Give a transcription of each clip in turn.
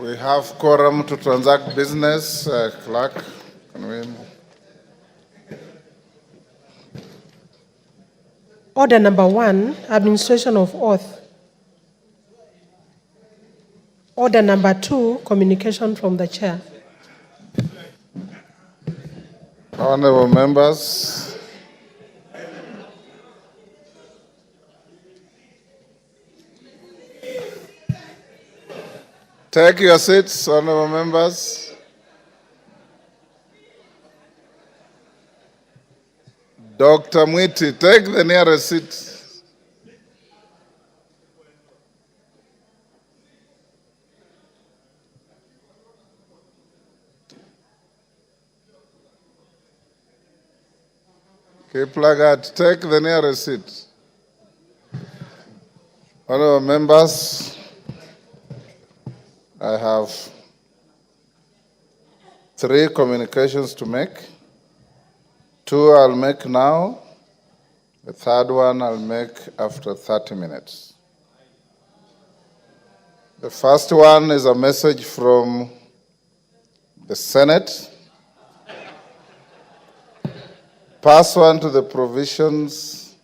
We have quorum to transact business. Clerk, can we? Order number 1, administration of oath. Order number 2, communication from the chair. Honorable members, take your seats, honorable members. Dr. Mwiti, take the nearest seat. Kiplagat, take the nearest seat. Honorable members, I have 3 communications to make. 2 I'll make now. The third one I'll make after 30 minutes. The first one is a message from the Senate. Pursuant to the provisions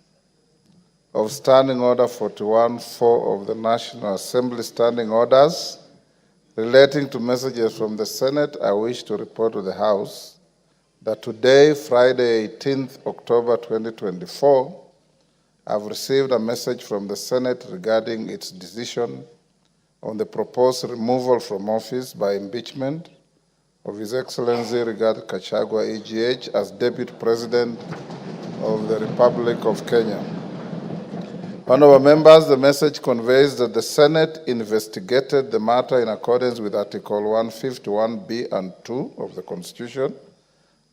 of Standing Order 41-4 of the National Assembly Standing Orders relating to messages from the Senate, I wish to report to the House that today, Friday, 18th October 2024, I've received a message from the Senate regarding its decision on the proposed removal from office by impeachment of His Excellency Gachagua EGH as Deputy President of the Republic of Kenya. Honorable members, the message conveys that the Senate investigated the matter in accordance with Article 151B and 2 of the Constitution,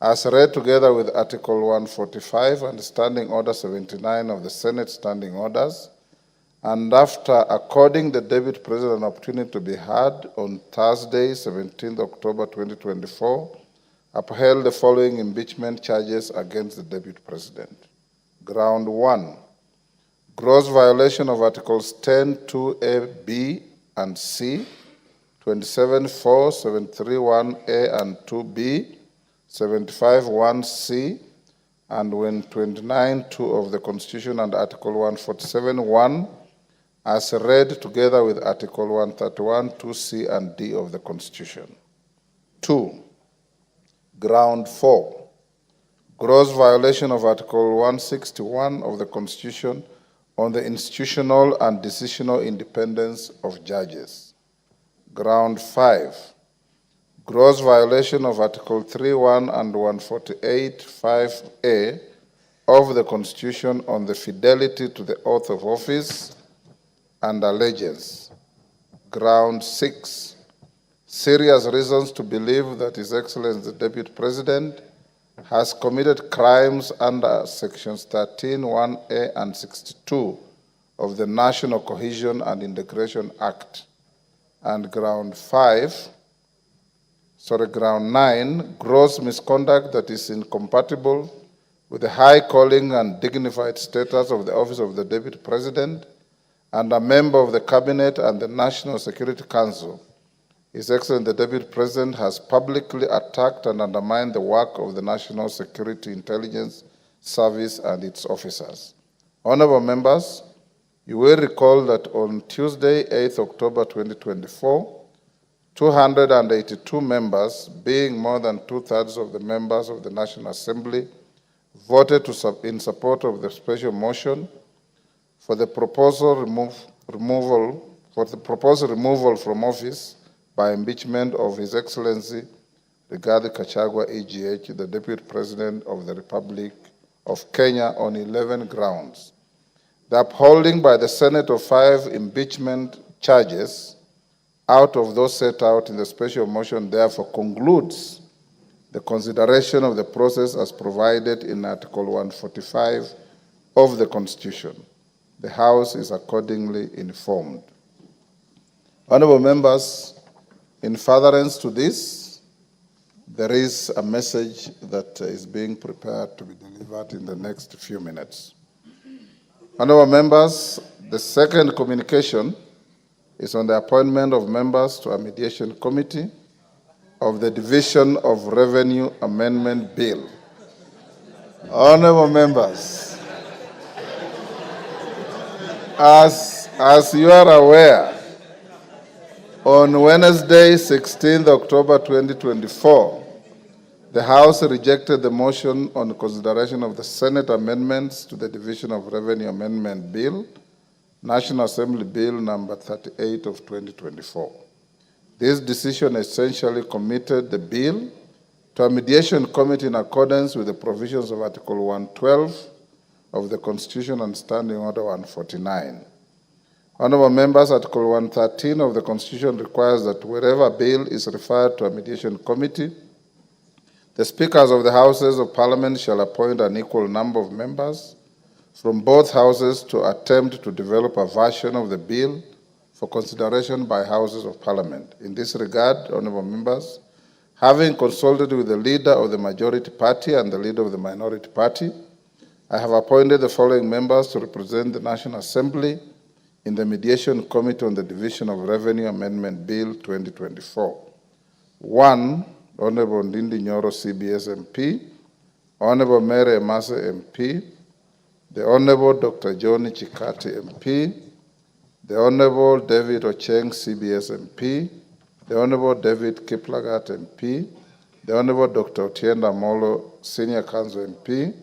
as read together with Article 145 and Standing Order 79 of the Senate Standing Orders, and after according the Deputy President an opportunity to be heard on Thursday, 17th October 2024, upheld the following impeachment charges against the Deputy President. Ground 1, gross violation of Articles 10(2)(a), B, and C, 27(4), 731(a) and 2B, 75(1)(c), and 29(2) of the Constitution and Article 147(1), as read together with Article 131, 2C and D of the Constitution. 2. Ground 4, gross violation of Article 161 of the Constitution on the institutional and decisional independence of judges. Ground 5, gross violation of Article 31 and 148, 5A of the Constitution on the fidelity to the oath of office and allegiance. Ground 6, serious reasons to believe that His Excellency the Deputy President has committed crimes under Sections 13(1)(a) and 62 of the National Cohesion and Integration Act. And ground 9, gross misconduct that is incompatible with the high calling and dignified status of the office of the Deputy President and a member of the Cabinet and the National Security Council. His Excellency the Deputy President has publicly attacked and undermined the work of the National Security Intelligence Service and its officers. Honorable members, you will recall that on Tuesday, 8th October 2024, 282 members, being more than 2/3 of the members of the National Assembly, voted in support of the special motion for the proposed removal from office by impeachment of His Excellency Rigathi Gachagua EGH, the Deputy President of the Republic of Kenya, on 11 grounds. The upholding by the Senate of 5 impeachment charges out of those set out in the special motion therefore concludes the consideration of the process as provided in Article 145 of the Constitution. The House is accordingly informed. Honorable members, in furtherance to this, there is a message that is being prepared to be delivered in the next few minutes. Honorable members, the second communication is on the appointment of members to a mediation committee of the Division of Revenue Amendment Bill. Honorable members, as you are aware, on Wednesday, 16th October 2024, the House rejected the motion on consideration of the Senate amendments to the Division of Revenue Amendment Bill, National Assembly Bill number 38 of 2024. This decision essentially committed the bill to a mediation committee in accordance with the provisions of Article 112 of the Constitution and Standing Order 149. Honorable members, Article 113 of the Constitution requires that wherever a bill is referred to a mediation committee, the speakers of the Houses of Parliament shall appoint an equal number of members from both houses to attempt to develop a version of the bill for consideration by Houses of Parliament. In this regard, honorable members, having consulted with the leader of the majority party and the leader of the minority party, I have appointed the following members to represent the National Assembly in the Mediation Committee on the Division of Revenue Amendment Bill 2024. 1, Honorable Ndindi Nyoro, CBS MP, Honorable Mary Emase MP, the Honorable Dr. John Chikati MP, the Honorable David Ocheng, CBS MP, the Honorable David Kiplagat MP, the Honorable Dr. Otienda Molo, Senior Counsel MP,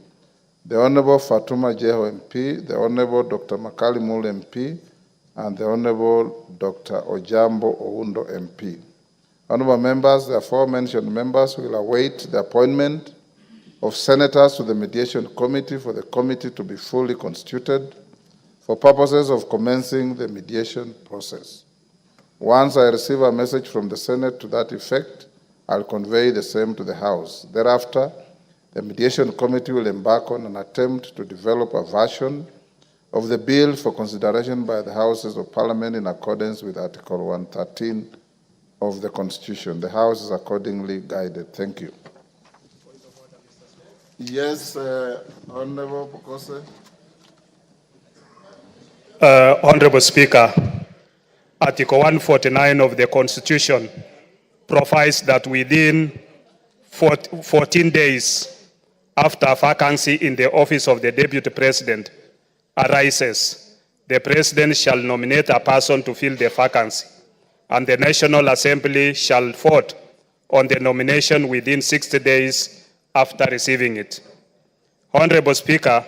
the Honorable Fatuma Jeho MP, the Honorable Dr. Makali Mule MP, and the Honorable Dr. Ojambo Oundo MP. Honorable members, the aforementioned members will await the appointment of senators to the mediation committee for the committee to be fully constituted for purposes of commencing the mediation process. Once I receive a message from the Senate to that effect, I'll convey the same to the House. Thereafter, the mediation committee will embark on an attempt to develop a version of the bill for consideration by the Houses of Parliament in accordance with Article 113 of the Constitution. The House is accordingly guided. Thank you. Yes, Honorable Pokose. Honorable Speaker, Article 149 of the Constitution provides that within 14 days after a vacancy in the office of the Deputy President arises, the President shall nominate a person to fill the vacancy, and the National Assembly shall vote on the nomination within 60 days after receiving it. Honorable Speaker,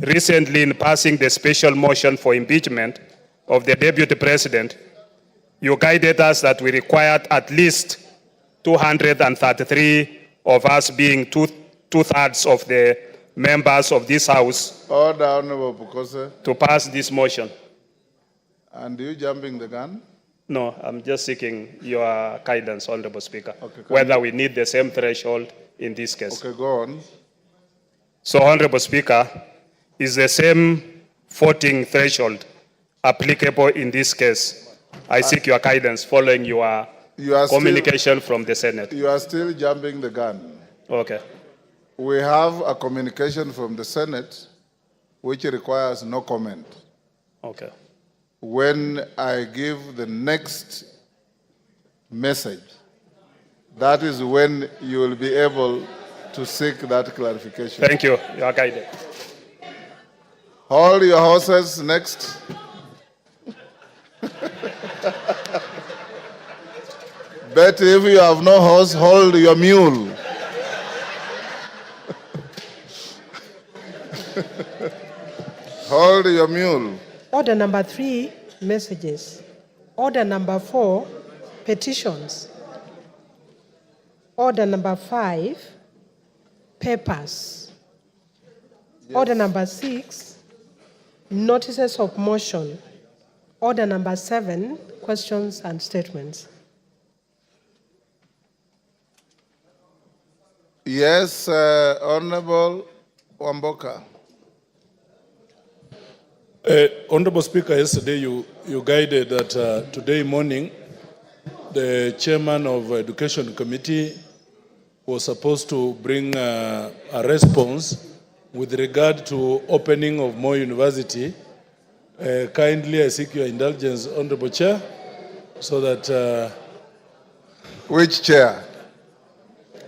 recently in passing the special motion for impeachment of the Deputy President, you guided us that we required at least 233 of us, being two-thirds of the members of this House, Order, Honorable Pokose. to pass this motion. And you jumping the gun? No, I'm just seeking your guidance, Honorable Speaker, Okay, whether we need the same threshold in this case. Okay, go on. So, Honorable Speaker, is the same voting threshold applicable in this case? I seek your guidance following your communication from the Senate. You are still jumping the gun. Okay. We have a communication from the Senate which requires no comment. Okay. When I give the next message, that is when you will be able to seek that clarification. Thank you. You are guided. Hold your horses. Next. But if you have no horse, hold your mule. Hold your mule. Order number 3, messages. Order number 4, petitions. Order number 5, papers. Yes. Order number 6, notices of motion. Order number 7, questions and statements. Yes, Honorable Wamboka. Honorable Speaker, yesterday you guided that today morning the chairman of Education Committee was supposed to bring a response with regard to opening of Moi University Kindly, I seek your indulgence, Honorable Chair, so that Which chair?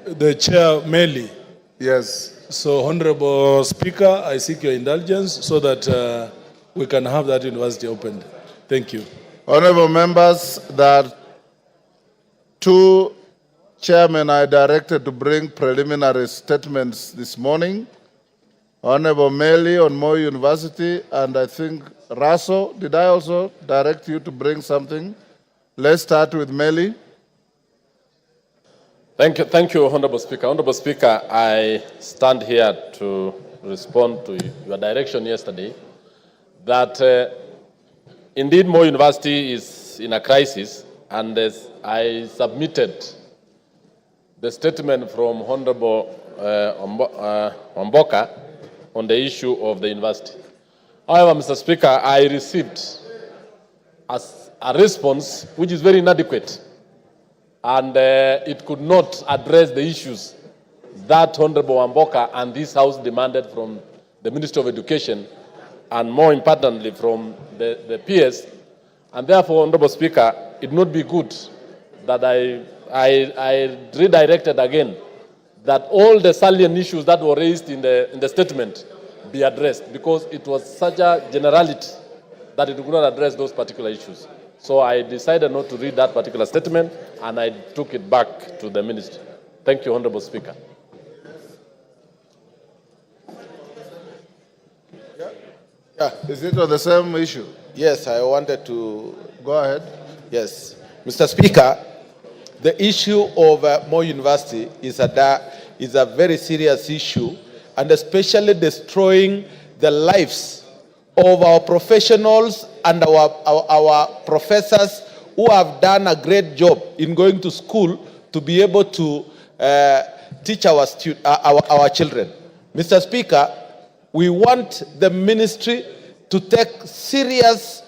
the Chair, Meli. Yes. So, Honorable Speaker, I seek your indulgence so that we can have that university opened. Thank you. Honorable members, that two chairmen are directed to bring preliminary statements this morning. Honorable Meli on Moi University, and I think Raso, did I also direct you to bring something? Let's start with Meli. Thank you, Honorable Speaker. Honorable Speaker, I stand here to respond to your direction yesterday that indeed Moi University is in a crisis, and as I submitted the statement from Honorable Omboka on the issue of the university. However, Mr. Speaker, I received a response which is very inadequate, and it could not address the issues that Honorable Omboka and this House demanded from the Ministry of Education, and more importantly from the PS. And therefore, Honorable Speaker, it would not be good that I redirected again that all the salient issues that were raised in the statement be addressed, because it was such a generality that it could not address those particular issues. So I decided not to read that particular statement, and I took it back to the ministry. Thank you, Honorable Speaker. Yeah. Is it on the same issue? Yes, I wanted to. Go ahead. Yes. Mr. Speaker, the issue of Moi University is a very serious issue, and especially destroying the lives of our professionals and our professors who have done a great job in going to school to be able to teach our children. Mr. Speaker, we want the ministry to take seriously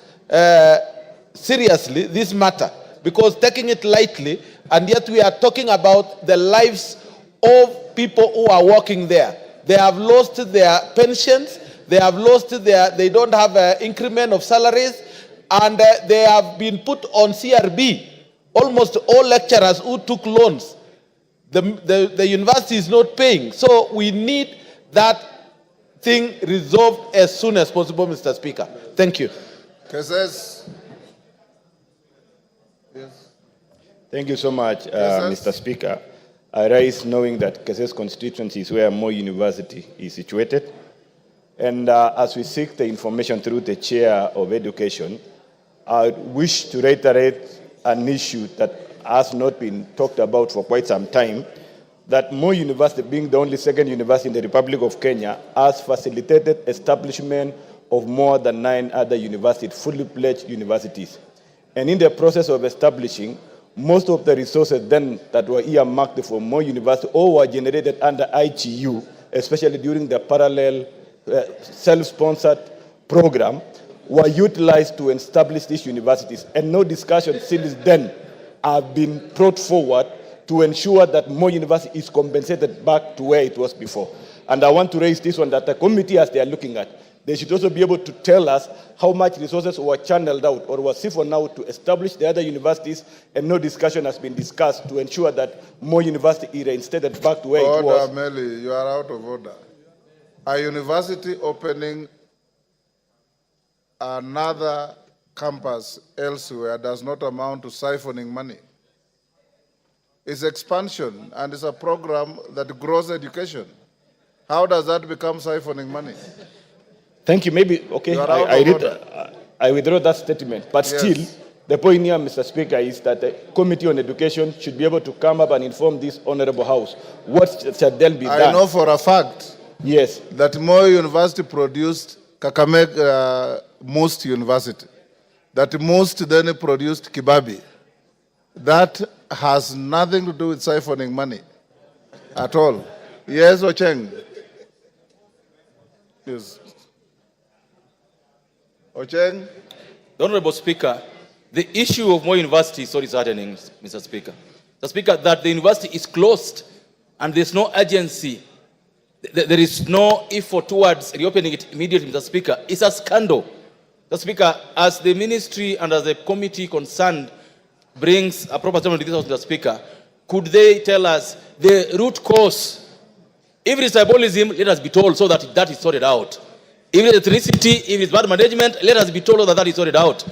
this matter, because taking it lightly, and yet we are talking about the lives of people who are working there. They have lost their pensions, they don't have an increment of salaries, and they have been put on CRB. Almost all lecturers who took loans, the university is not paying. So we need that thing resolved as soon as possible, Mr. Speaker. Thank you. Cases. Yes. Thank you so much, Mr. Speaker. I rise knowing that Keses constituency is where Moi University is situated. And as we seek the information through the Chair of Education, I wish to reiterate an issue that has not been talked about for quite some time, that Moi University, being the only second university in the Republic of Kenya, has facilitated establishment of more than 9 other universities, fully pledged universities. And in the process of establishing, most of the resources then that were earmarked for Moi University all were generated under ITU, especially during the parallel self-sponsored program, were utilized to establish these universities. And no discussion since then have been brought forward to ensure that Moi University is compensated back to where it was before. And I want to raise this one, that the committee, as they are looking at, they should also be able to tell us how much resources were channeled out or were siphoned out to establish the other universities, and no discussion has been discussed to ensure that Moi University is reinstated back to where it was. Order, Meli, you are out of order. A university opening another campus elsewhere does not amount to siphoning money. It's expansion, and it's a program that grows education. How does that become siphoning money? Thank you. Maybe, okay, I withdraw that statement. But Yes. still, the point here, Mr. Speaker, is that the Committee on Education should be able to come up and inform this Honorable House what shall then be done. I know for a fact Yes. that Moi University produced Kakamega Most University. That Most then produced Kibabi. That has nothing to do with siphoning money at all. Yes, Ocheng? Yes. Ocheng? The Honorable Speaker, the issue of Moi University is so disheartening, Mr. Speaker. Mr. Speaker, that the university is closed and there's no urgency. There is no effort towards reopening it immediately, Mr. Speaker. It's a scandal. Mr. Speaker, as the ministry and as the committee concerned brings a proper statement to this House, Mr. Speaker, could they tell us the root cause? If it is tribalism, let us be told so that that is sorted out. If it is ethnicity, if it is bad management, let us be told that that is sorted out.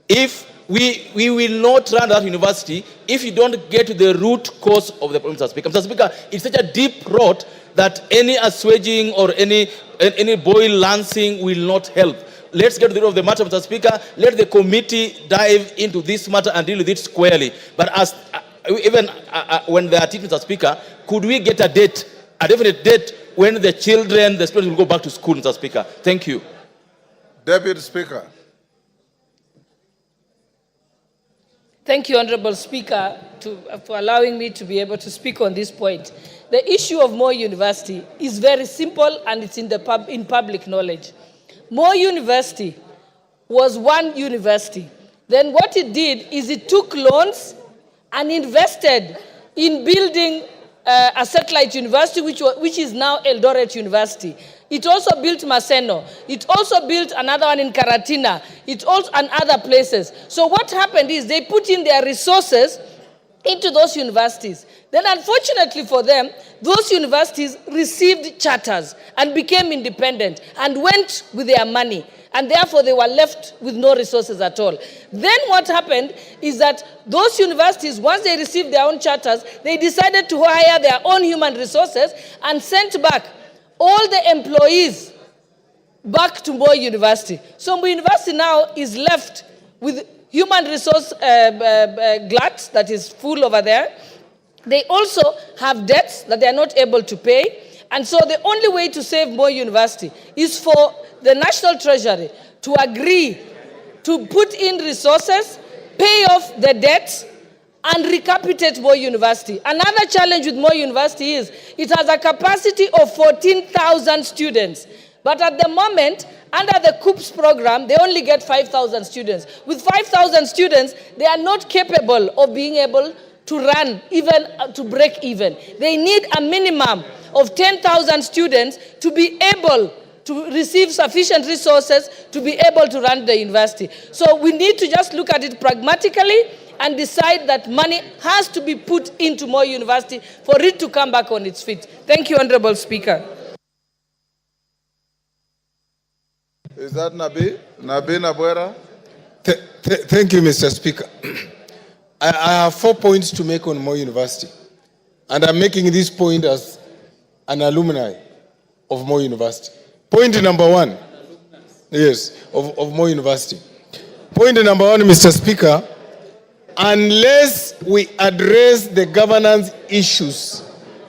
If we will not run that university if you don't get to the root cause of the problem, Mr. Speaker. Mr. Speaker, it's such a deep rot that any assuaging or any boil lancing will not help. Let's get to the root of the matter, Mr. Speaker. Let the committee dive into this matter and deal with it squarely. But as when they are teaching, Mr. Speaker, could we get a date, a definite date, when the children, the students will go back to school, Mr. Speaker? Thank you. Deputy Speaker. Thank you, Honorable Speaker, for allowing me to be able to speak on this point. The issue of Moi University is very simple and it's in public knowledge. Moi University was one university. Then what it did is it took loans and invested in building a satellite university, which is now Eldoret University. It also built Maseno. It also built another one in Karatina. It also and other places. So what happened is they put in their resources into those universities. Then unfortunately for them, those universities received charters and became independent and went with their money. And therefore they were left with no resources at all. Then what happened is that those universities, once they received their own charters, they decided to hire their own human resources and sent back all the employees back to Moi University. So Moi University now is left with human resource glut that is full over there. They also have debts that they are not able to pay. And so the only way to save Moi University is for the National Treasury to agree to put in resources, pay off the debts, and recapitate Moi University. Another challenge with Moi University is it has a capacity of 14,000 students. But at the moment, under the COOPS program, they only get 5,000 students. With 5,000 students, they are not capable of being able to run, even to break even. They need a minimum of 10,000 students to be able to receive sufficient resources to be able to run the university. So we need to just look at it pragmatically and decide that money has to be put into Moi University for it to come back on its feet. Thank you, Honorable Speaker. Is that Nabi? Nabi Nabwera? Thank you, Mr. Speaker. I have 4 points to make on Moi University. And I'm making this point as an alumni of Moi University. Point number 1. Yes, of Moi University. Point number 1, Mr. Speaker, unless we address the governance issues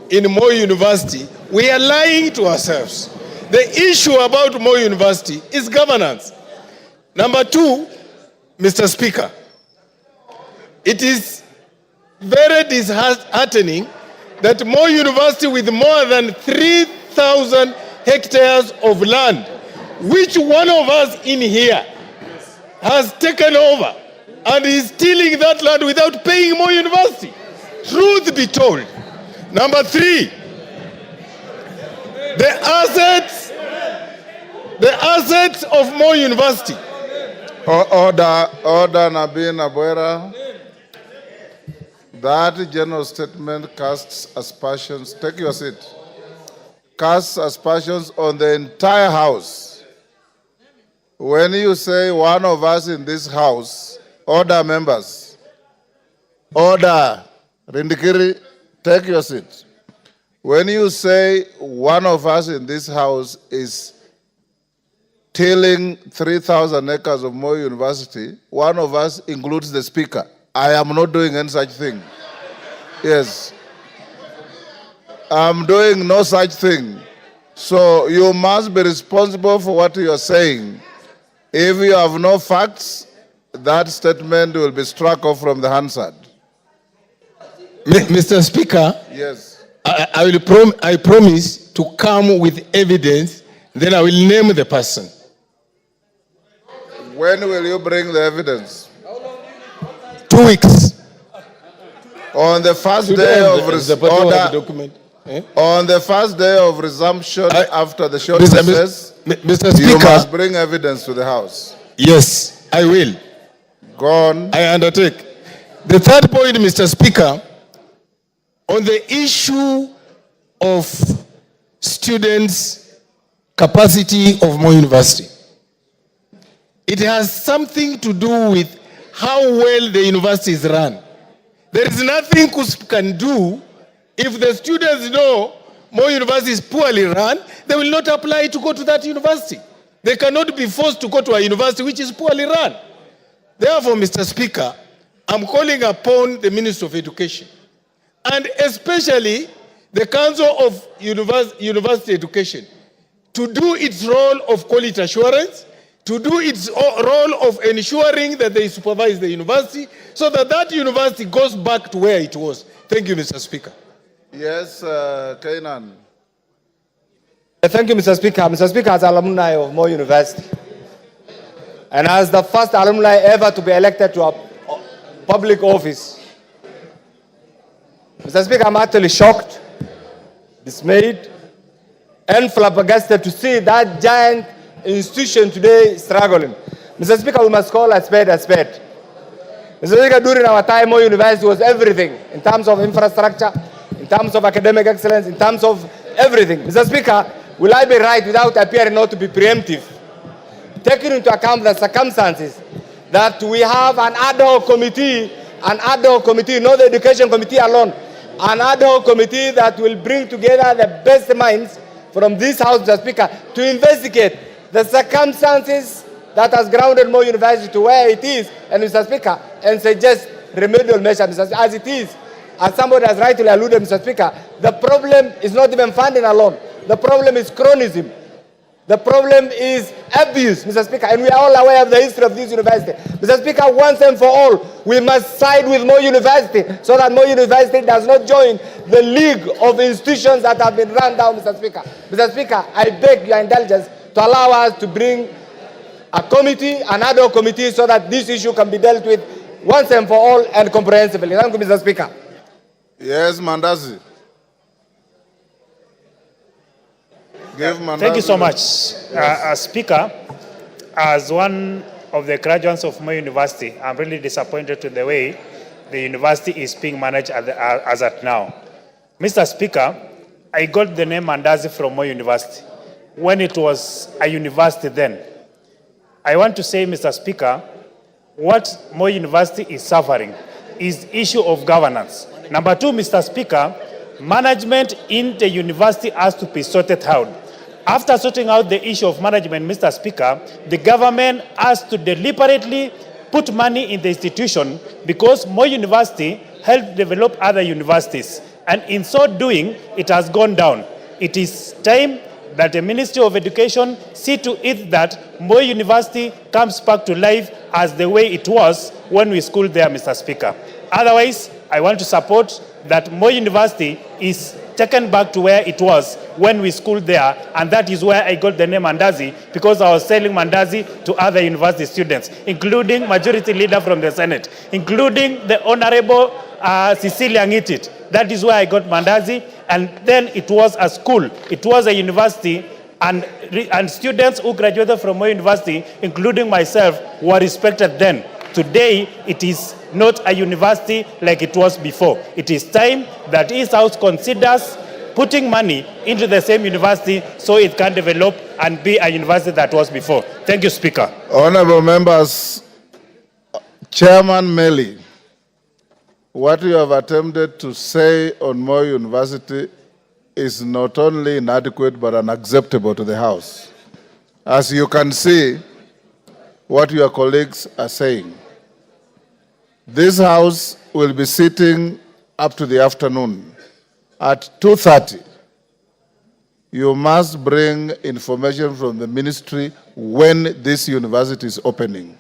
in Moi University, we are lying to ourselves. The issue about Moi University is governance. Number 2, Mr. Speaker, it is very disheartening that Moi University, with more than 3,000 hectares of land, which one of us in here has taken over and is stealing that land without paying Moi University. Truth be told. Number 3, the assets of Moi University. Order, Nabi Nabwera. That general statement casts aspersions. Take your seat. Casts aspersions on the entire House. When you say one of us in this House, order members. Order. Rindikiri, take your seat. When you say one of us in this House is tilling 3,000 acres of Moi University, one of us includes the Speaker. I am not doing any such thing. Yes. I'm doing no such thing. So you must be responsible for what you are saying. If you have no facts, that statement will be struck off from the Hansard. Mr. Speaker, yes. I promise to come with evidence, then I will name the person. When will you bring the evidence? 2 weeks. On the first day of on the first day of resumption after the short recess, Mr. Speaker, you must bring evidence to the House. Yes, I will. Go on. I undertake. The third point, Mr. Speaker, on the issue of students' capacity of Moi University. It has something to do with how well the university is run. There is nothing KUSP can do if the students know Moi University is poorly run, they will not apply to go to that university. They cannot be forced to go to a university which is poorly run. Therefore, Mr. Speaker, I'm calling upon the Minister of Education and especially the Council of University Education to do its role of quality assurance, to do its role of ensuring that they supervise the university so that that university goes back to where it was. Thank you, Mr. Speaker. Yes, Kainan. Thank you, Mr. Speaker. Mr. Speaker, as alumni of Moi University, and as the first alumni ever to be elected to a public office, Mr. Speaker, I'm actually shocked, dismayed, and flabbergasted to see that giant institution today struggling. Mr. Speaker, we must call a spade a spade. Mr. Speaker, during our time, Moi University was everything in terms of infrastructure, in terms of academic excellence, in terms of everything. Mr. Speaker, will I be right without appearing not to be preemptive? Taking into account the circumstances that we have an ad hoc committee, not the education committee alone, an ad hoc committee that will bring together the best minds from this House, Mr. Speaker, to investigate the circumstances that has grounded Moi University to where it is, and Mr. Speaker, and suggest remedial measures, Mr. Speaker, as it is. As somebody has rightly alluded, Mr. Speaker, the problem is not even funding alone. The problem is chronism. The problem is abuse, Mr. Speaker, and we are all aware of the history of this university. Mr. Speaker, once and for all, we must side with Moi University so that Moi University does not join the league of institutions that have been run down, Mr. Speaker. Mr. Speaker, I beg your indulgence to allow us to bring a committee, an ad hoc committee, so that this issue can be dealt with once and for all and comprehensively. Thank you, Mr. Speaker. Yes, Mandazi. Thank you so much. Speaker, as one of the graduates of Moi University, I'm really disappointed with the way the university is being managed as at now. Mr. Speaker, I got the name Mandazi from Moi University when it was a university then. I want to say, Mr. Speaker, what Moi University is suffering is issue of governance. Number two, Mr. Speaker, management in the university has to be sorted out. After sorting out the issue of management, Mr. Speaker, the government has to deliberately put money in the institution because Moi University helped develop other universities. And in so doing, it has gone down. It is time that the Ministry of Education see to it that Moi University comes back to life as the way it was when we schooled there, Mr. Speaker. Otherwise, I want to support that Moi University is taken back to where it was when we schooled there, and that is where I got the name Mandazi, because I was selling Mandazi to other university students, including Majority Leader from the Senate, including the Honorable Cecilia Ngitit. That is where I got Mandazi, and then it was a school, it was a university, and students who graduated from Moi University, including myself, were respected then. Today, it is not a university like it was before. It is time that East House considers putting money into the same university so it can develop and be a university that was before. Thank you, Speaker. Honorable members, Chairman Meli, what you have attempted to say on Moi University is not only inadequate but unacceptable to the House. As you can see, what your colleagues are saying. This House will be sitting up to the afternoon. At 2:30, you must bring information from the ministry when this university is opening.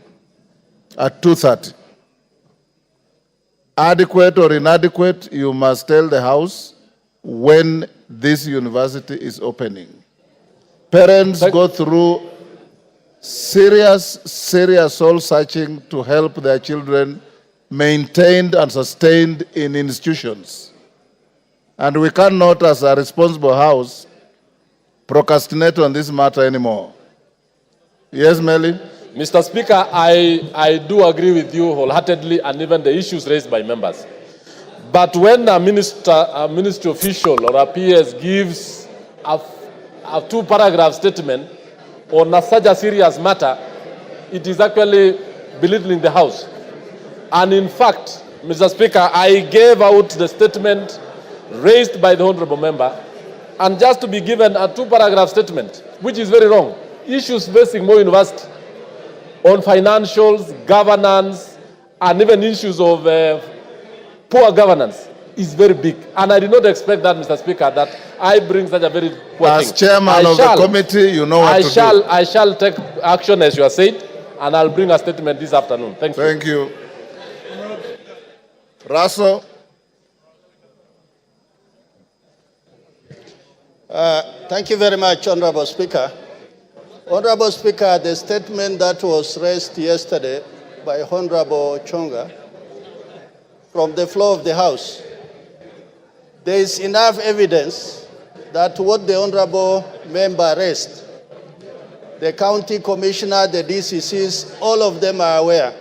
At 2:30. Adequate or inadequate, you must tell the House when this university is opening. Parents go through serious soul searching to help their children maintained and sustained in institutions. And we cannot, as a responsible House, procrastinate on this matter anymore. Yes, Meli? Mr. Speaker, I do agree with you wholeheartedly and even the issues raised by members. But when a ministry official or a PS gives a 2-paragraph statement on such a serious matter, it is actually belittling the House. And in fact, Mr. Speaker, I gave out the statement raised by the honorable member, and just to be given a 2-paragraph statement, which is very wrong. Issues facing Moi University on financials, governance, and even issues of poor governance is very big. And I did not expect that, Mr. Speaker, that I bring such a very poor As thing. chairman of the committee, you know what to do. I shall take action as you are saying, and I'll bring a statement this afternoon. Thank you. Thank you. Russell. Thank you very much, Honorable Speaker. Honorable Speaker, the statement that was raised yesterday by Honorable Chonga from the floor of the House, there is enough evidence that what the Honorable member raised, the county commissioner, the DCCs, all of them are aware.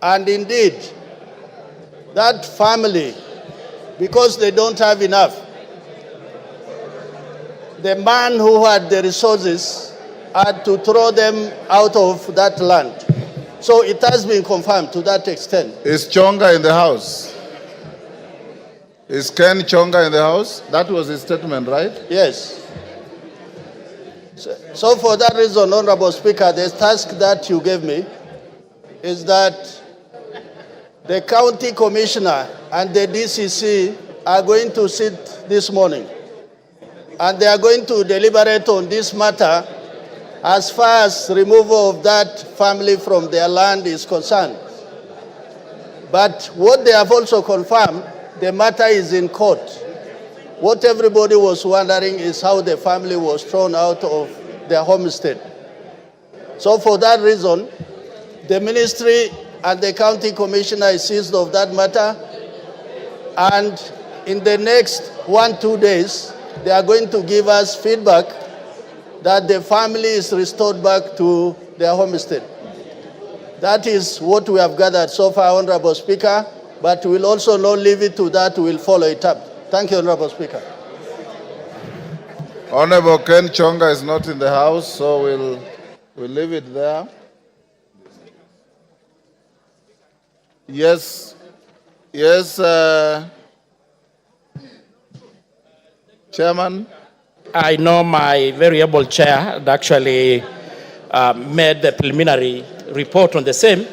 And indeed, that family, because they don't have enough, the man who had the resources had to throw them out of that land. So it has been confirmed to that extent. Is Chonga in the house? Is Ken Chonga in the house? That was his statement, right? Yes. So for that reason, Honorable Speaker, the task that you gave me is that the county commissioner and the DCC are going to sit this morning, and they are going to deliberate on this matter as far as removal of that family from their land is concerned. But what they have also confirmed, the matter is in court. What everybody was wondering is how the family was thrown out of their homestead. So for that reason, the ministry and the county commissioner is seized of that matter, and in the next 1-2 days, they are going to give us feedback that the family is restored back to their homestead. That is what we have gathered so far, Honorable Speaker, but we will also not leave it to that, we will follow it up. Thank you, Honorable Speaker. Honorable Ken Chonga is not in the house, so we'll leave it there. Yes, Chairman. I know my very able chair had actually made the preliminary report on the same,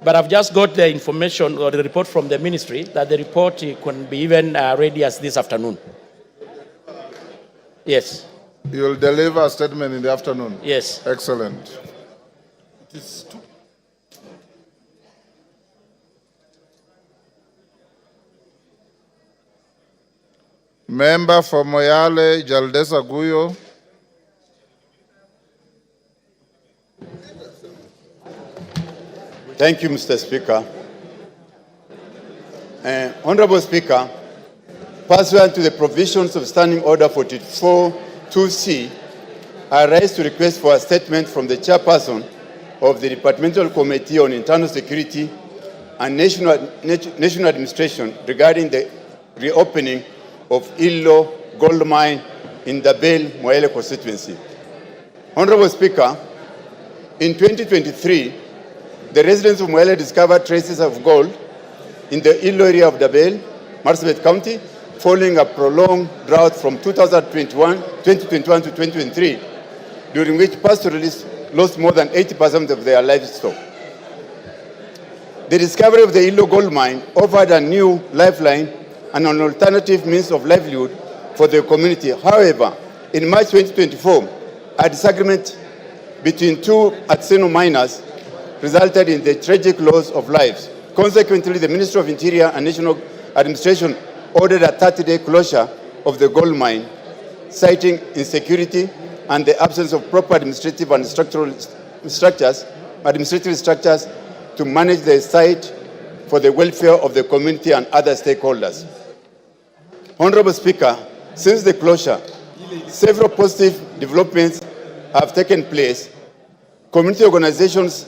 but I've just got the information or the report from the ministry that the report can be even ready as this afternoon. Yes. You'll deliver a statement in the afternoon? Yes. Excellent. Member for Moyale, Jaldesa Guyo. Thank you, Mr. Speaker. Honorable Speaker, pursuant to the provisions of Standing Order 44-2C, I rise to request for a statement from the chairperson of the Departmental Committee on Internal Security and National Administration regarding the reopening of Illo gold mine in the Bale Moyale constituency. Honorable Speaker, in 2023, the residents of Moyale discovered traces of gold in the Illo area of Dabel, Marsabit County, following a prolonged drought from 2021 to 2023, during which pastoralists lost more than 80% of their livestock. The discovery of the Illo gold mine offered a new lifeline and an alternative means of livelihood for the community. However, in March 2024, a disagreement between two artisanal miners resulted in the tragic loss of lives. Consequently, the Ministry of Interior and National Administration ordered a 30-day closure of the gold mine, citing insecurity and the absence of proper administrative and administrative structures to manage the site for the welfare of the community and other stakeholders. Honorable Speaker, since the closure, several positive developments have taken place, Community organizations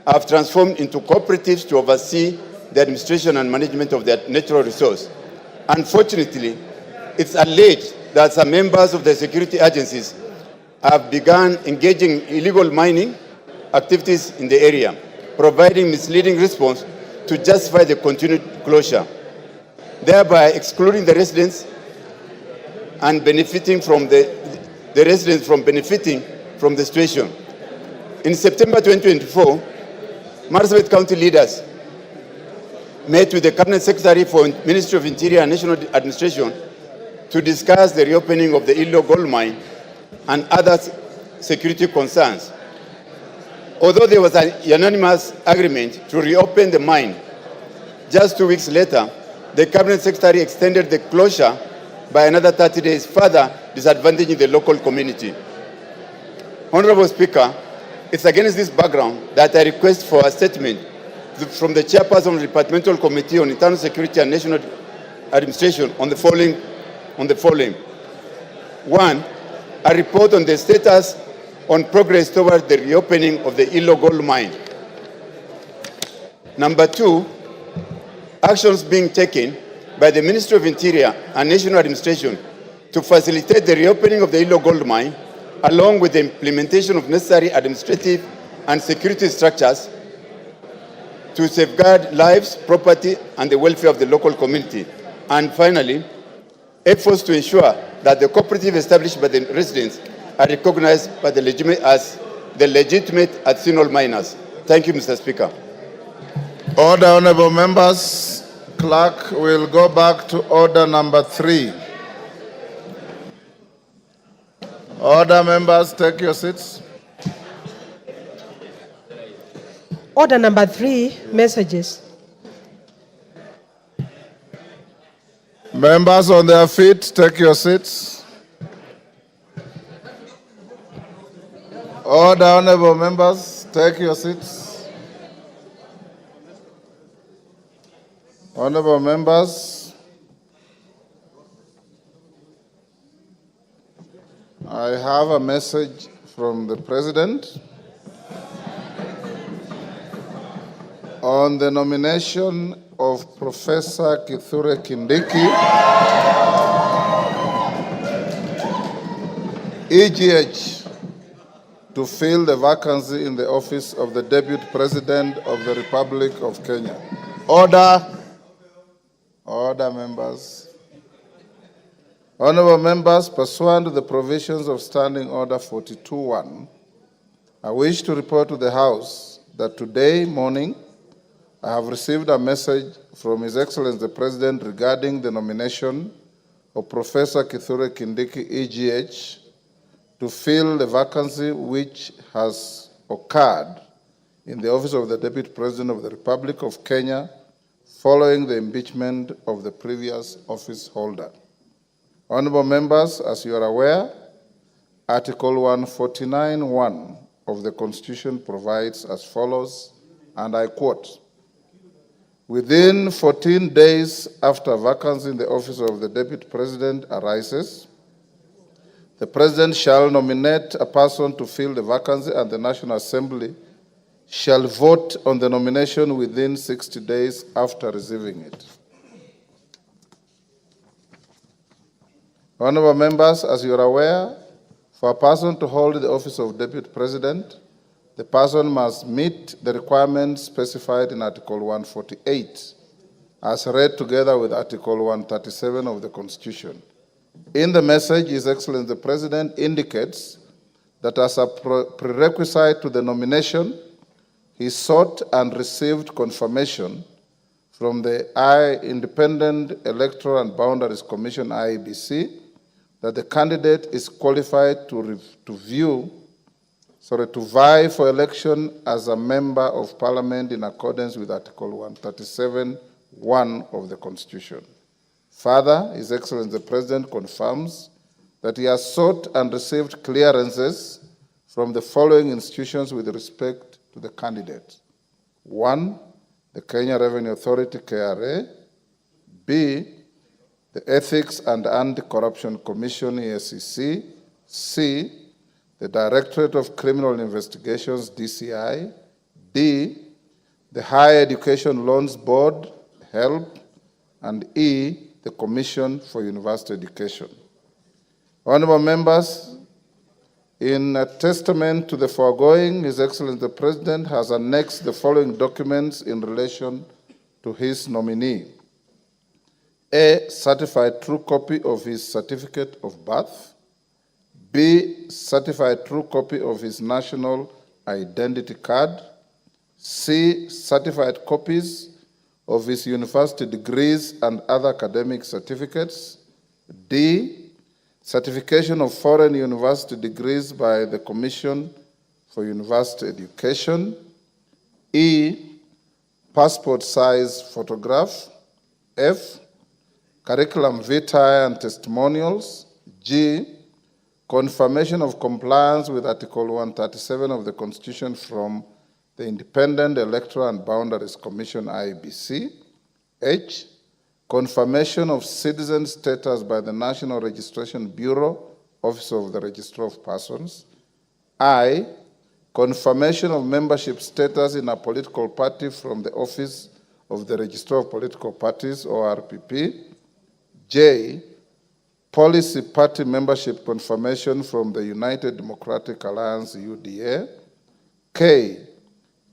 have transformed into cooperatives to oversee the administration and management of their natural resource. Unfortunately, it's alleged that some members of the security agencies have begun engaging in illegal mining activities in the area, providing misleading response to justify the continued closure, thereby excluding the residents and benefiting from the residents from benefiting from the situation. In September 2024, Marsabit County leaders met with the Cabinet Secretary for Ministry of Interior and National Administration to discuss the reopening of the illegal gold mine and other security concerns. Although there was an unanimous agreement to reopen the mine, just 2 weeks later, the Cabinet Secretary extended the closure by another 30 days, further disadvantaging the local community. Honorable Speaker, it's against this background that I request for a statement from the Chairperson of the Departmental Committee on Internal Security and National Administration on the following. One, a report on the status on progress toward the reopening of the illegal gold mine. Number two, actions being taken by the Ministry of Interior and National Administration to facilitate the reopening of the illegal gold mine, along with the implementation of necessary administrative and security structures to safeguard lives, property, and the welfare of the local community. And finally, efforts to ensure that the cooperative established by the residents are recognized by the as the legitimate artisanal miners. Thank you, Mr. Speaker. Order, honorable members. Clerk will go back to order number 3. Order, members, take your seats. Order number 3, messages. Members on their feet, take your seats. Order, honorable members, take your seats. Honorable members, I have a message from the President on the nomination of Professor Kithure Kindiki, EGH, to fill the vacancy in the office of the Deputy President of the Republic of Kenya. Order. Order, members. Honorable members, pursuant to the provisions of Standing Order 42.1, I wish to report to the House that today morning I have received a message from His Excellency the President regarding the nomination of Professor Kithure Kindiki, EGH, to fill the vacancy which has occurred in the office of the Deputy President of the Republic of Kenya following the impeachment of the previous office holder. Honorable members, as you are aware, Article 149(1) of the Constitution provides as follows, and I quote, "Within 14 days after vacancy in the office of the Deputy President arises, the President shall nominate a person to fill the vacancy, and the National Assembly shall vote on the nomination within 60 days after receiving it." Honorable members, as you are aware, for a person to hold the office of Deputy President, the person must meet the requirements specified in Article 148, as read together with Article 137 of the Constitution. In the message, His Excellency the President indicates that as a prerequisite to the nomination, he sought and received confirmation from the Independent Electoral and Boundaries Commission, IEBC, that the candidate is qualified to vie for election as a member of Parliament in accordance with Article 137(1) of the Constitution. Further, His Excellency the President confirms that he has sought and received clearances from the following institutions with respect to the candidate. 1, the Kenya Revenue Authority, KRA. B, the Ethics and Anti-Corruption Commission, EACC. C, the Directorate of Criminal Investigations, DCI. D, the Higher Education Loans Board, HELB. And E, the Commission for University Education. Honorable members, in a testament to the foregoing, His Excellency the President has annexed the following documents in relation to his nominee. A, certified true copy of his certificate of birth. B, certified true copy of his national identity card. C, certified copies of his university degrees and other academic certificates. D, certification of foreign university degrees by the Commission for University Education. E, passport size photograph. F, curriculum vitae and testimonials. G, confirmation of compliance with Article 137 of the Constitution from the Independent Electoral and Boundaries Commission, IEBC. H, confirmation of citizen status by the National Registration Bureau, Office of the Registrar of Persons. I, confirmation of membership status in a political party from the Office of the Registrar of Political Parties, ORPP. J, policy party membership confirmation from the United Democratic Alliance, UDA. K,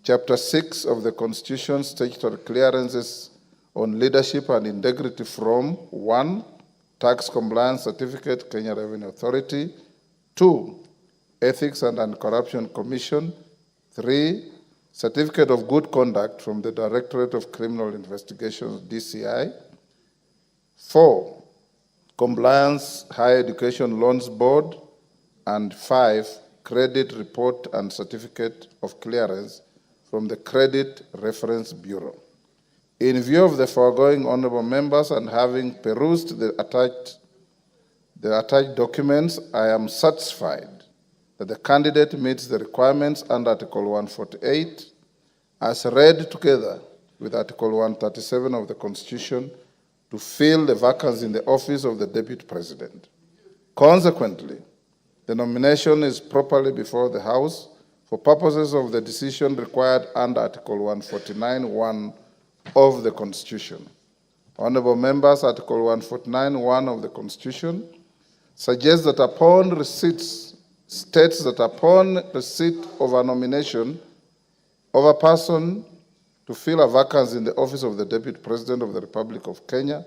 Chapter 6 of the Constitution, statutory clearances on leadership and integrity from 1, tax compliance certificate, Kenya Revenue Authority. 2, Ethics and Anti-Corruption Commission. 3, certificate of good conduct from the Directorate of Criminal Investigations, DCI. 4, Compliance Higher Education Loans Board. And 5, credit report and certificate of clearance from the Credit Reference Bureau. In view of the foregoing, honorable members, and having perused the attached documents, I am satisfied that the candidate meets the requirements under Article 148 as read together with Article 137 of the Constitution to fill the vacancy in the office of the Deputy President. Consequently, the nomination is properly before the House for purposes of the decision required under Article 149(1) of the Constitution. Honorable members, Article 149(1) of the Constitution suggests that states that upon receipt of a nomination of a person to fill a vacancy in the office of the Deputy President of the Republic of Kenya,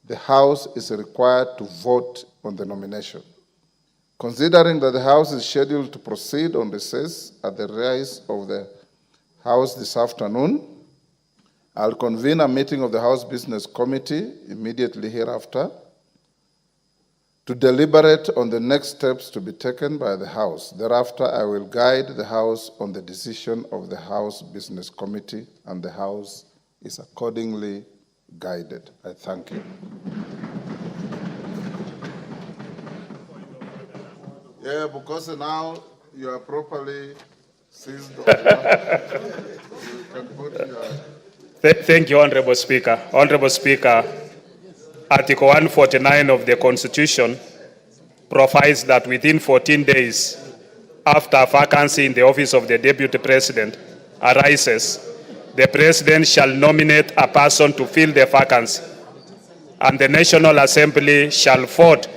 the House is required to vote on the nomination. Considering that the House is scheduled to proceed on recess at the rise of the House this afternoon, I'll convene a meeting of the House Business Committee immediately hereafter to deliberate on the next steps to be taken by the House. Thereafter, I will guide the House on the decision of the House Business Committee, and the House is accordingly guided. I thank you. Yeah, because now you are properly seized. You can put your... Thank you, Honorable Speaker. Honorable Speaker, Article 149 of the Constitution provides that within 14 days after a vacancy in the office of the Deputy President arises, the President shall nominate a person to fill the vacancy, and the National Assembly shall vote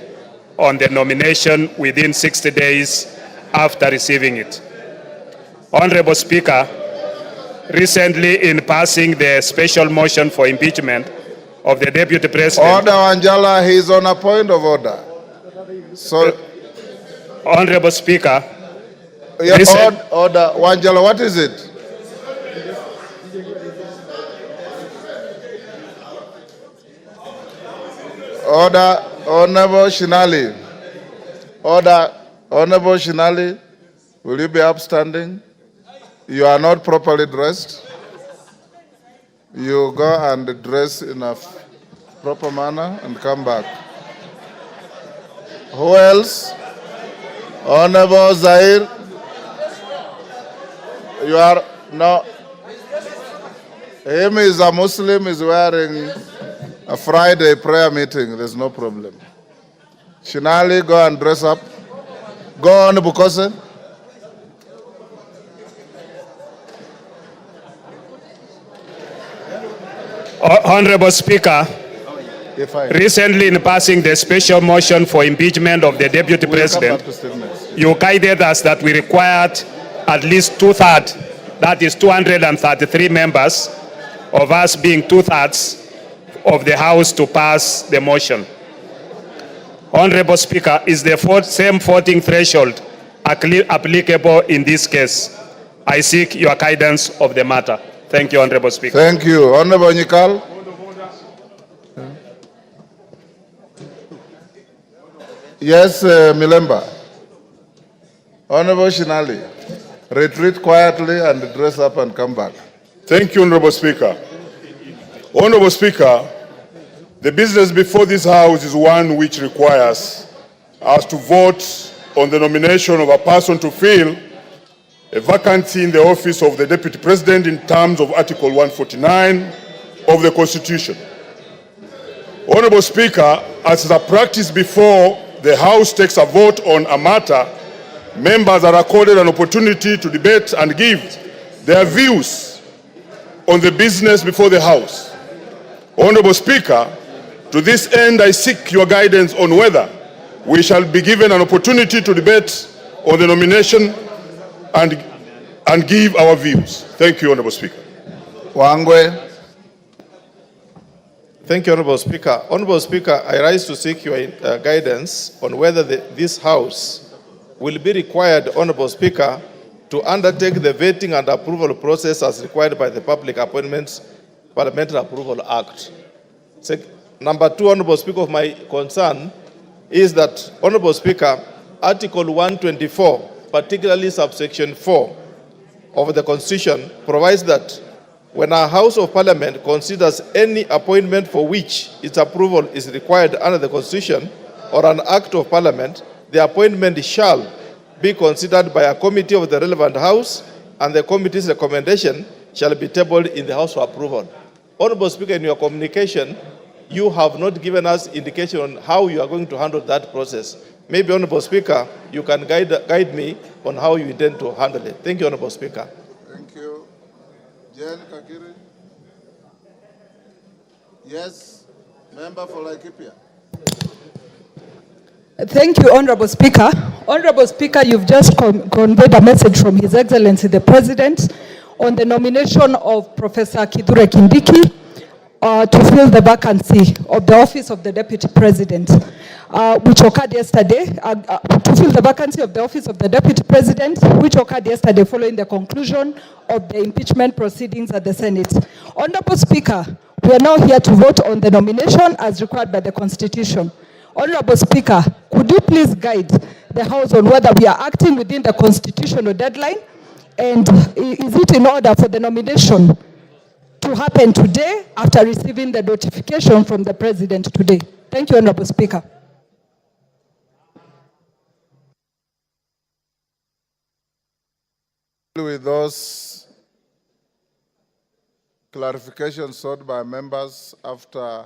on the nomination within 60 days after receiving it. Honorable Speaker, recently in passing the special motion for impeachment of the Deputy President... Order, Wanjala, he is on a point of order. So, Honorable Speaker... Order, Wanjala, what is it? Order, Honorable Shinali. Order, Honorable Shinali, will you be upstanding? You are not properly dressed. You go and dress in a proper manner and come back. Who else? Honorable Zahir. You are no. Him is a Muslim, is wearing a Friday prayer meeting. There's no problem. Shinali, go and dress up. Go on, Bukose. Honorable Speaker, recently in passing the special motion for impeachment of the Deputy President, you guided us that we required at least two-thirds, that is 233 members, of us being two-thirds of the House to pass the motion. Honorable Speaker, is the same voting threshold applicable in this case? I seek your guidance of the matter. Thank you, Honorable Speaker. Thank you. Honorable Nyikal. Yes, Milemba. Honorable Shinali, retreat quietly and dress up and come back. Thank you, Honorable Speaker. Honorable Speaker, the business before this House is one which requires us to vote on the nomination of a person to fill a vacancy in the office of the Deputy President in terms of Article 149 of the Constitution. Honorable Speaker, as is a practice before the House takes a vote on a matter, members are accorded an opportunity to debate and give their views on the business before the House. Honorable Speaker, to this end, I seek your guidance on whether we shall be given an opportunity to debate on the nomination and give our views. Thank you, Honorable Speaker. Wangwe. Thank you, Honorable Speaker. Honorable Speaker, I rise to seek your guidance on whether this House will be required, Honorable Speaker, to undertake the vetting and approval process as required by the Public Appointments Parliamentary Approval Act. Number two, Honorable Speaker, of my concern is that, Honorable Speaker, Article 124, particularly subsection 4 of the Constitution, provides that when a House of Parliament considers any appointment for which its approval is required under the Constitution or an Act of Parliament, the appointment shall be considered by a committee of the relevant House, and the committee's recommendation shall be tabled in the House for approval. Honorable Speaker, in your communication, you have not given us indication on how you are going to handle that process. Maybe, Honorable Speaker, you can guide me on how you intend to handle it. Thank you, Honorable Speaker. Thank you. Jen Kakiri. Yes, member for Laikipia. Thank you, Honorable Speaker. Honorable Speaker, you've just conveyed a message from His Excellency the President on the nomination of Professor Kindiki to fill the vacancy of the office of the Deputy President, which occurred yesterday, to fill the vacancy of the office of the Deputy President, which occurred yesterday following the conclusion of the impeachment proceedings at the Senate. Honorable Speaker, we are now here to vote on the nomination as required by the Constitution. Honorable Speaker, could you please guide the House on whether we are acting within the constitutional deadline, and is it in order for the nomination to happen today after receiving the notification from the President today? Thank you, Honorable Speaker. With those clarifications sought by members after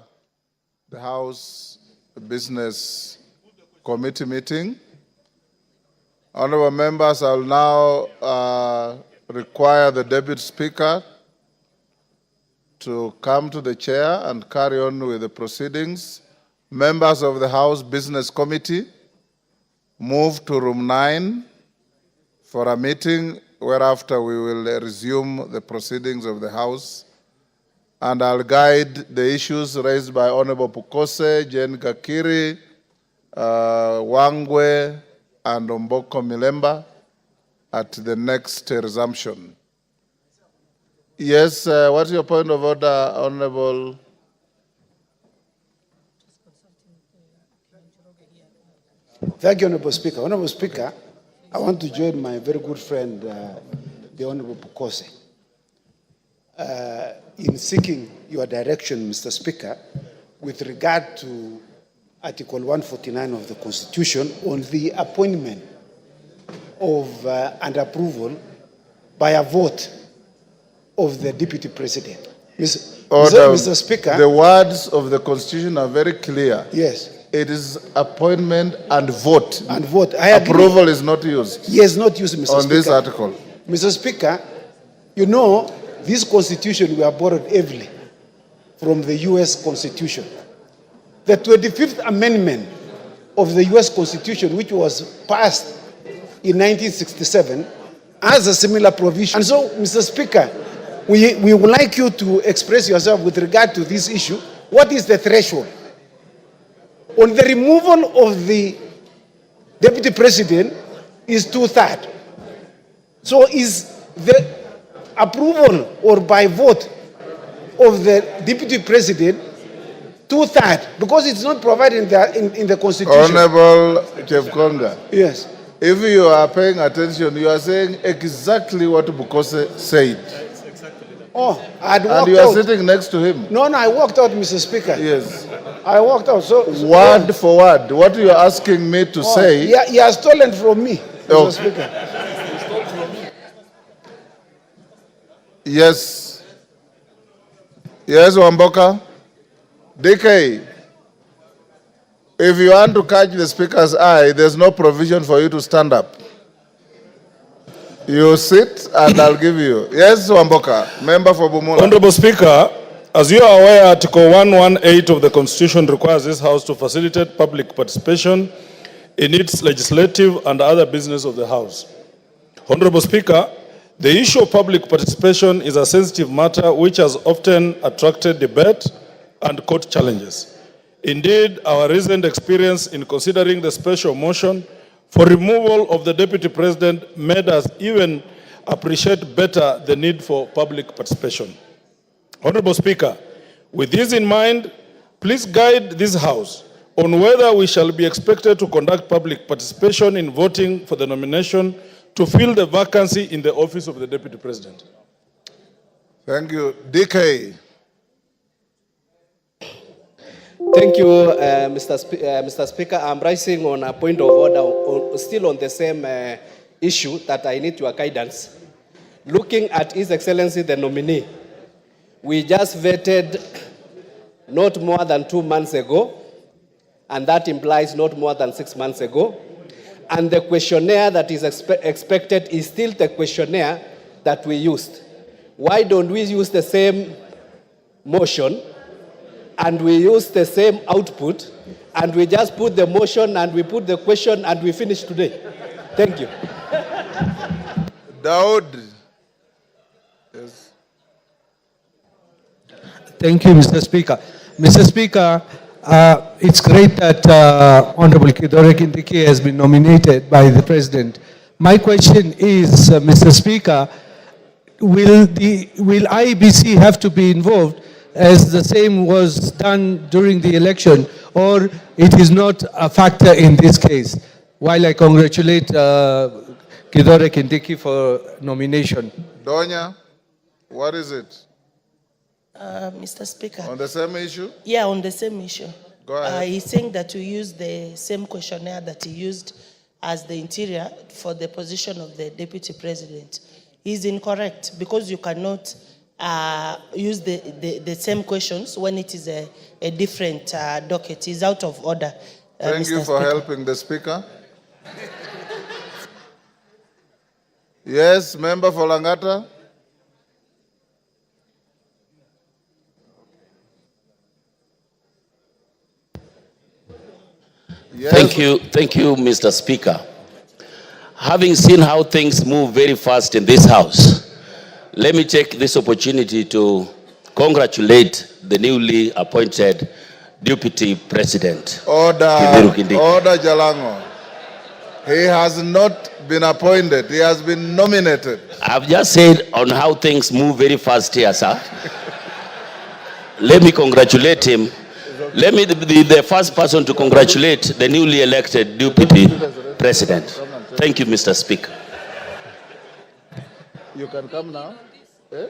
the House Business Committee meeting, honorable members, I will now require the Deputy Speaker to come to the chair and carry on with the proceedings. Members of the House Business Committee, move to room 9 for a meeting, whereafter we will resume the proceedings of the House. And I'll guide the issues raised by Honorable Pukose, Jen Kakiri, Wangwe, and Omboko Milemba at the next resumption. Yes, what's your point of order, Honorable? Thank you, Honorable Speaker. Honorable Speaker, I want to join my very good friend, the Honorable Pukose, in seeking your direction, Mr. Speaker, with regard to Article 149 of the Constitution on the appointment of and approval by a vote of the Deputy President. Mr. Speaker. The words of the Constitution are very clear. Yes. It is appointment and vote. And vote. I agree. Approval is not used. Yes, not used, Mr. Speaker. On this article. Mr. Speaker, you know, this Constitution we are borrowed heavily from the US Constitution. The 25th Amendment of the US Constitution, which was passed in 1967, has a similar provision. And so, Mr. Speaker, we would like you to express yourself with regard to this issue. What is the threshold? On the removal of the Deputy President is 2/3. So is the approval or by vote of the Deputy President 2/3? Because it's not provided in the Constitution. Honorable Chepkonga. Yes. If you are paying attention, you are saying exactly what Bukose said. Oh, I'd walked And you are out. sitting next to him. No, I walked out, Mr. Speaker. Yes. I walked out. So Word for word, what you are asking me to say. He has stolen from me, Mr. Speaker. Yes. Yes, Wamboka. DK, if you want to catch the speaker's eye, there's no provision for you to stand up. You sit and I'll give you. Yes, Wamboka, member for Bumula. Honorable Speaker, as you are aware, Article 118 of the Constitution requires this House to facilitate public participation in its legislative and other business of the House. Honorable Speaker, the issue of public participation is a sensitive matter which has often attracted debate and court challenges. Indeed, our recent experience in considering the special motion for removal of the Deputy President made us even appreciate better the need for public participation. Honorable Speaker, with this in mind, please guide this House on whether we shall be expected to conduct public participation in voting for the nomination to fill the vacancy in the office of the Deputy President. Thank you. DK. Thank you, Mr. Speaker. I'm rising on a point of order, still on the same issue that I need your guidance. Looking at His Excellency the nominee, we just vetted not more than 2 months ago, and that implies not more than 6 months ago. And the questionnaire that is expected is still the questionnaire that we used. Why don't we use the same motion and we use the same output and we just put the motion and we put the question and we finish today? Thank you. Daud. Yes. Thank you, Mr. Speaker. Mr. Speaker, it's great that Honorable Kindiki Kindiki has been nominated by the President. My question is, Mr. Speaker, will IEBC have to be involved as the same was done during the election, or it is not a factor in this case? While I congratulate Kindiki Kindiki for nomination. Donya, what is it? Mr. Speaker. On the same issue? Yeah, on the same issue. Go ahead. He's saying that we use the same questionnaire that he used as the interior for the position of the Deputy President. He's incorrect because you cannot use the same questions when it is a different docket. He's out of order. Thank Mr. you for Speaker. helping the Speaker. Yes, member for Langata. Yes. Thank you, Mr. Speaker. Having seen how things move very fast in this House, let me take this opportunity to congratulate the newly appointed Deputy President. Order, Order Jalango. He has not been appointed, he has been nominated. I've just said on how things move very fast here, sir. Let me congratulate him. Let me be the first person to congratulate the newly elected Deputy President. Thank you, Mr. Speaker. You can come now. Eh?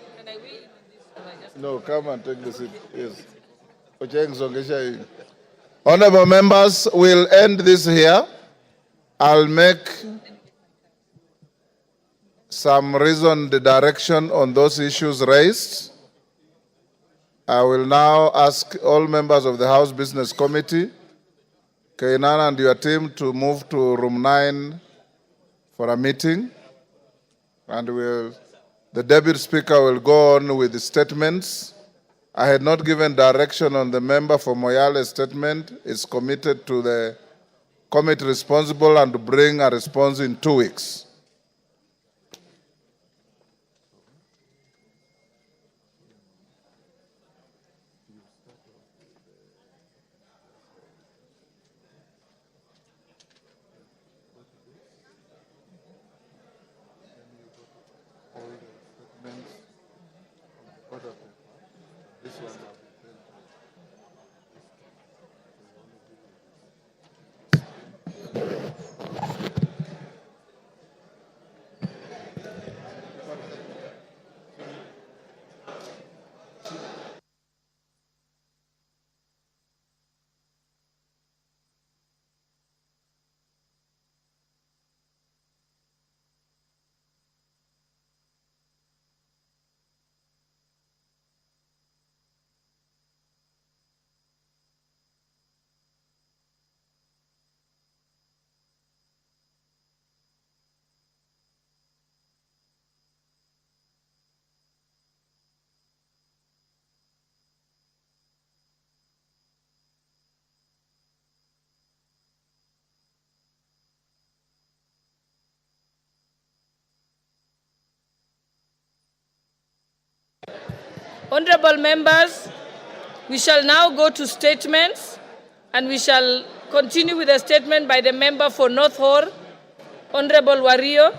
No, come and take the seat. Yes. Honorable members, we'll end this here. I'll make some reasoned direction on those issues raised. I will now ask all members of the House Business Committee, Kainan and your team, to move to room 9 for a meeting. And the Deputy Speaker will go on with the statements I had not given direction on the member for Moyale's statement. It's committed to the committee responsible and to bring a response in 2 weeks. Honorable members, we shall now go to statements, and we shall continue with a statement by the member for North Horr, Honorable Wario.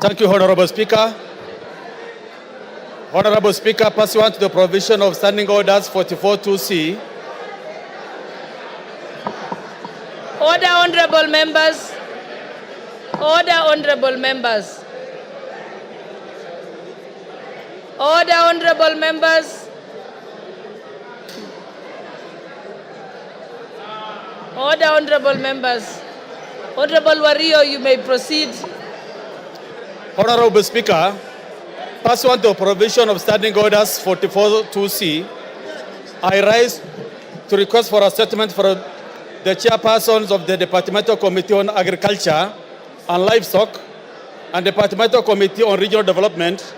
Thank you, Honorable Speaker. Honorable Speaker, pursuant to the provision of Standing Orders 44(2)(c). Order, honorable members. Order, honorable members. Order, honorable members. Order, honorable members. Honorable Wario, you may proceed. Honorable Speaker, pursuant to the provision of Standing Orders 44(2)(c), I rise to request for a statement for the chairpersons of the Departmental Committee on Agriculture and Livestock and Departmental Committee on Regional Development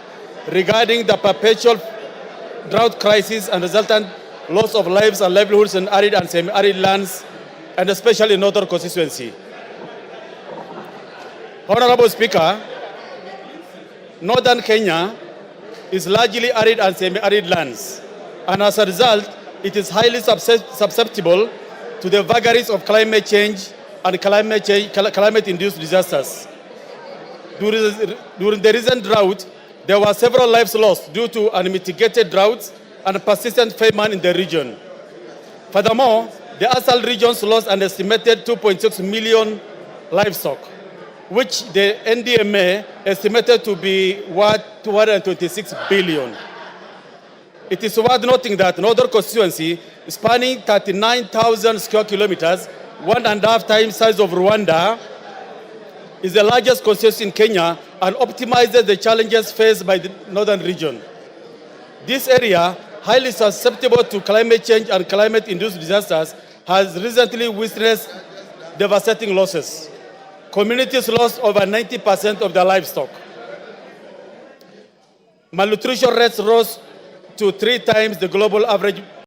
regarding the perpetual drought crisis and resultant loss of lives and livelihoods in arid and semi-arid lands, and especially in Northern constituency. Honorable Speaker, Northern Kenya is largely arid and semi-arid lands, and as a result, it is highly susceptible to the vagaries of climate change and climate-induced disasters. During the recent drought, there were several lives lost due to unmitigated droughts and persistent famine in the region. Furthermore, the ASAL regions lost an estimated 2.6 million livestock, which the NDMA estimated to be worth 226 billion. It is worth noting that Northern constituency, spanning 39,000 square kilometers, 1.5 times size of Rwanda, is the largest constituency in Kenya and optimizes the challenges faced by the northern region. This area, highly susceptible to climate change and climate-induced disasters, has recently witnessed devastating losses. Communities lost over 90% of their livestock. Malnutrition rates rose to 3 times the global average